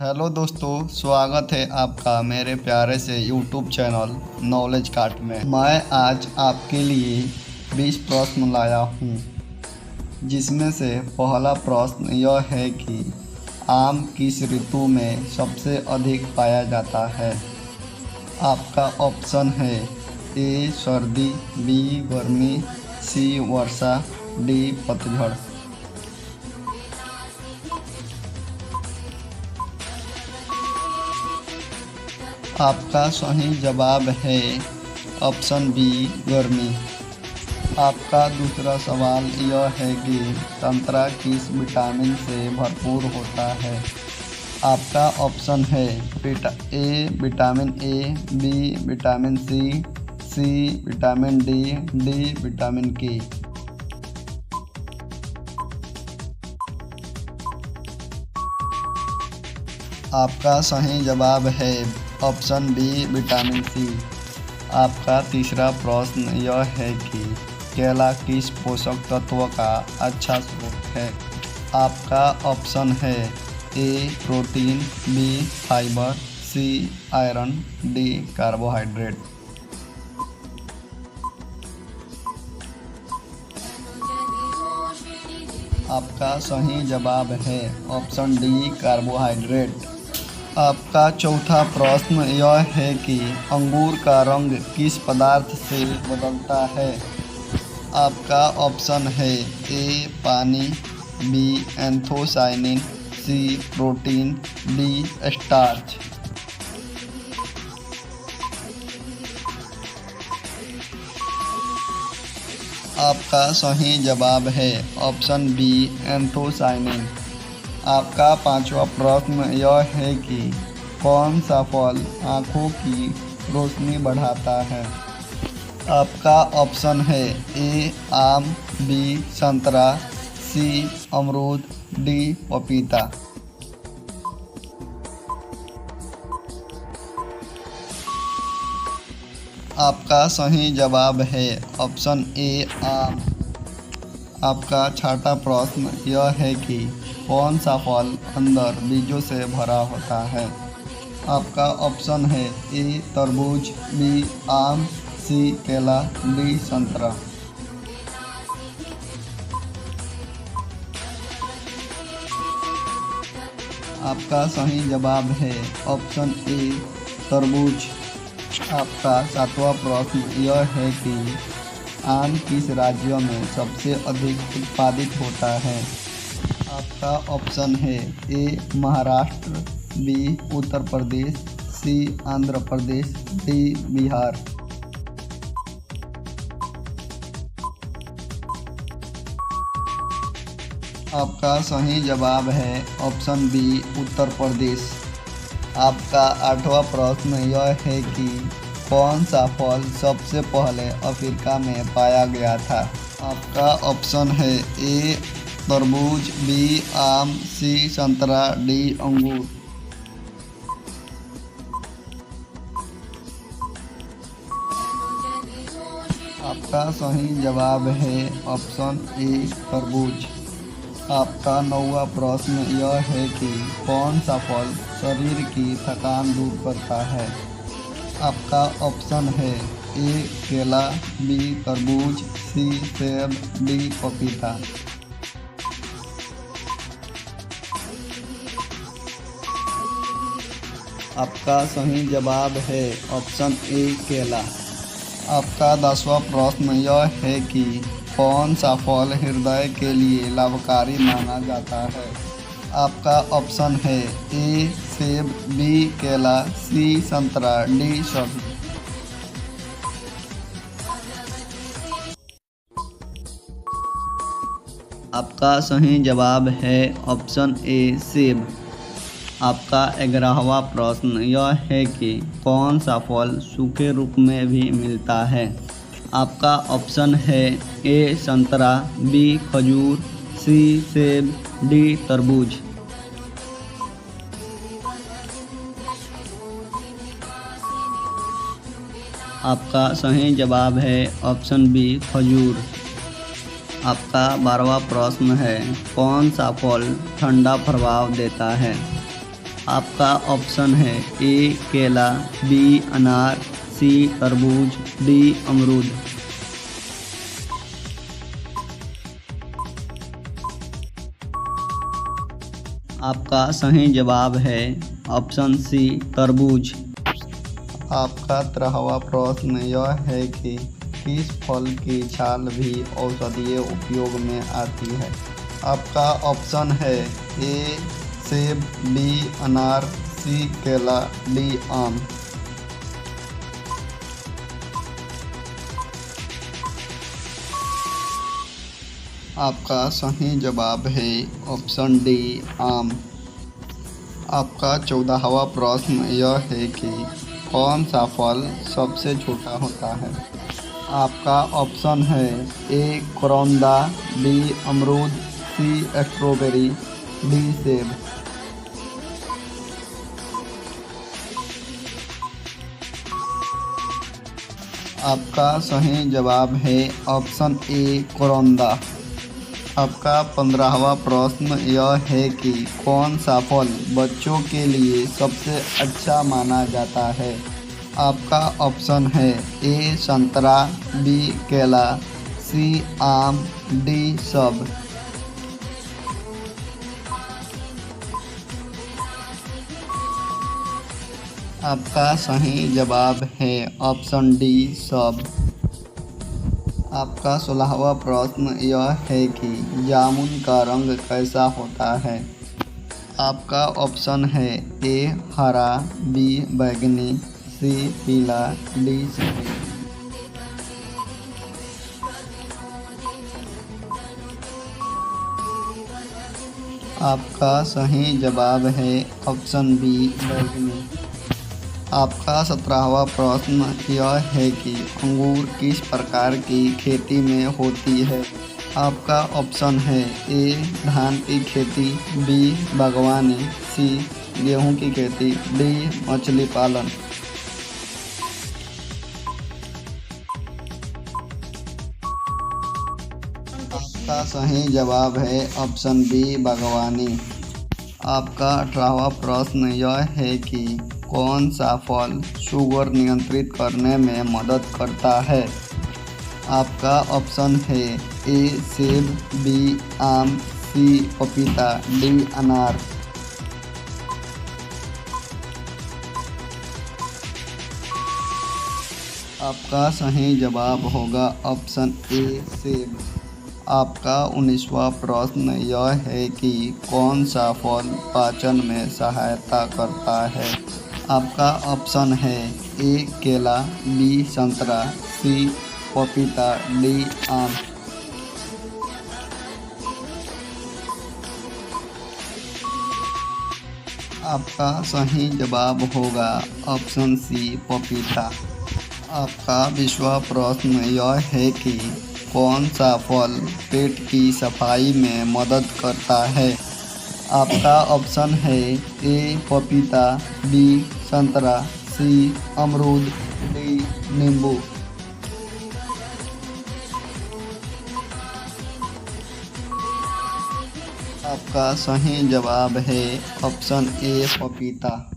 Hello दोस्तों, स्वागत है आपका मेरे प्यारे से यूट्यूब चैनल नॉलेज कार्ट में। मैं आज आपके लिए 20 प्रश्न लाया हूँ, जिसमें से पहला प्रश्न यह है कि आम किस ऋतु में सबसे अधिक पाया जाता है। आपका ऑप्शन है ए सर्दी, बी गर्मी, सी वर्षा, डी पतझड़। आपका सही जवाब है ऑप्शन बी गर्मी। आपका दूसरा सवाल यह है कि संतरा किस विटामिन से भरपूर होता है। आपका ऑप्शन है A vitamin A, B vitamin C, C vitamin D, D vitamin K. आपका सही जवाब है ऑप्शन बी विटामिन सी। आपका तीसरा प्रश्न यह है कि केला किस पोषक तत्व का अच्छा स्रोत है। आपका ऑप्शन है A protein, B fibre, C iron, D carbohydrate. आपका सही जवाब है ऑप्शन डी कार्बोहाइड्रेट। आपका चौथा प्रश्न यह है कि अंगूर का रंग किस पदार्थ से बदलता है। आपका ऑप्शन है ए पानी, बी एंथोसाइनिन, सी प्रोटीन, डी स्टार्च। आपका सही जवाब है ऑप्शन बी एंथोसाइनिन। आपका पांचवा प्रश्न यह है कि कौन सा फल आँखों की रोशनी बढ़ाता है। आपका ऑप्शन है ए आम, बी संतरा, सी अमरूद, डी पपीता। आपका सही जवाब है ऑप्शन ए आम। आपका छठा प्रश्न यह है कि कौन सा फल अंदर बीजों से भरा होता है। आपका ऑप्शन है ए तरबूज, बी आम, सी केला, डी संतरा। आपका सही जवाब है ऑप्शन ए तरबूज। आपका सातवां प्रश्न यह है कि आम किस राज्य में सबसे अधिक उत्पादित होता है। आपका ऑप्शन है ए महाराष्ट्र, बी उत्तर प्रदेश, सी आंध्र प्रदेश, डी बिहार। आपका सही जवाब है ऑप्शन बी उत्तर प्रदेश। आपका आठवां प्रश्न यह है कि कौन सा फल सबसे पहले अफ्रीका में पाया गया था। आपका ऑप्शन है ए तरबूज, बी आम, सी संतरा, डी अंगूर। आपका सही जवाब है ऑप्शन ए तरबूज। आपका नौवां प्रश्न यह है कि कौन सा फल शरीर की थकान दूर करता है। आपका ऑप्शन है ए केला, बी तरबूज, सी सेब, डी पपीता। आपका सही जवाब है ऑप्शन ए केला। आपका 10वां प्रश्न यह है कि कौन सा फल हृदय के लिए लाभकारी माना जाता है। आपका ऑप्शन है ए सेब, बी केला, सी संतरा, डी सब्ज। आपका सही जवाब है ऑप्शन ए सेब। आपका 11वां प्रश्न यह है कि कौन सा फल सूखे रूप में भी मिलता है। आपका ऑप्शन है ए संतरा, बी खजूर, सी सेब, डी तरबूज। आपका सही जवाब है ऑप्शन बी खजूर। आपका 12वां प्रश्न है कौन सा फल ठंडा प्रभाव देता है। आपका ऑप्शन है ए केला, बी अनार, सी तरबूज, डी अमरूद। आपका सही जवाब है ऑप्शन सी तरबूज। आपका 13वां प्रश्न यह है कि किस फल की छाल भी औषधीय उपयोग में आती है। आपका ऑप्शन है ए सेब, बी अनार, सी केला, डी आम। आपका सही जवाब है ऑप्शन डी आम। आपका 14वां प्रश्न यह है कि कौन सा फल सबसे छोटा होता है। आपका ऑप्शन है ए करौंदा, बी अमरूद, सी स्ट्रॉबेरी, डी सेब। आपका सही जवाब है ऑप्शन ए करौंदा। आपका 15वां प्रश्न यह है कि कौन सा फल बच्चों के लिए सबसे अच्छा माना जाता है। आपका ऑप्शन है ए संतरा, बी केला, सी आम, डी सब। आपका सही जवाब है ऑप्शन डी सब। आपका 16वां प्रश्न यह है कि जामुन का रंग कैसा होता है। आपका ऑप्शन है ए हरा, बी बैंगनी, सी पीला, डी सफेद। आपका सही जवाब है ऑप्शन बी बैंगनी। आपका 17वां प्रश्न यह है कि अंगूर किस प्रकार की खेती में होती है। आपका ऑप्शन है ए धान की खेती, बी बागवानी, सी गेहूं की खेती, डी मछली पालन। आपका सही जवाब है ऑप्शन बी बागवानी। आपका 18वां प्रश्न यह है कि कौन सा फल शुगर नियंत्रित करने में मदद करता है। आपका ऑप्शन है ए सेब, बी आम, सी पपीता, डी अनार। आपका सही जवाब होगा ऑप्शन ए सेब। आपका 19वां प्रश्न यह है कि कौन सा फल पाचन में सहायता करता है। आपका ऑप्शन है ए केला, बी संतरा, सी पपीता, डी आम। आपका सही जवाब होगा ऑप्शन सी पपीता। आपका 20वां प्रश्न यह है कि कौन सा फल पेट की सफाई में मदद करता है। आपका ऑप्शन है ए पपीता, बी संतरा, सी अमरूद, डी नींबू। आपका सही जवाब है ऑप्शन ए पपीता।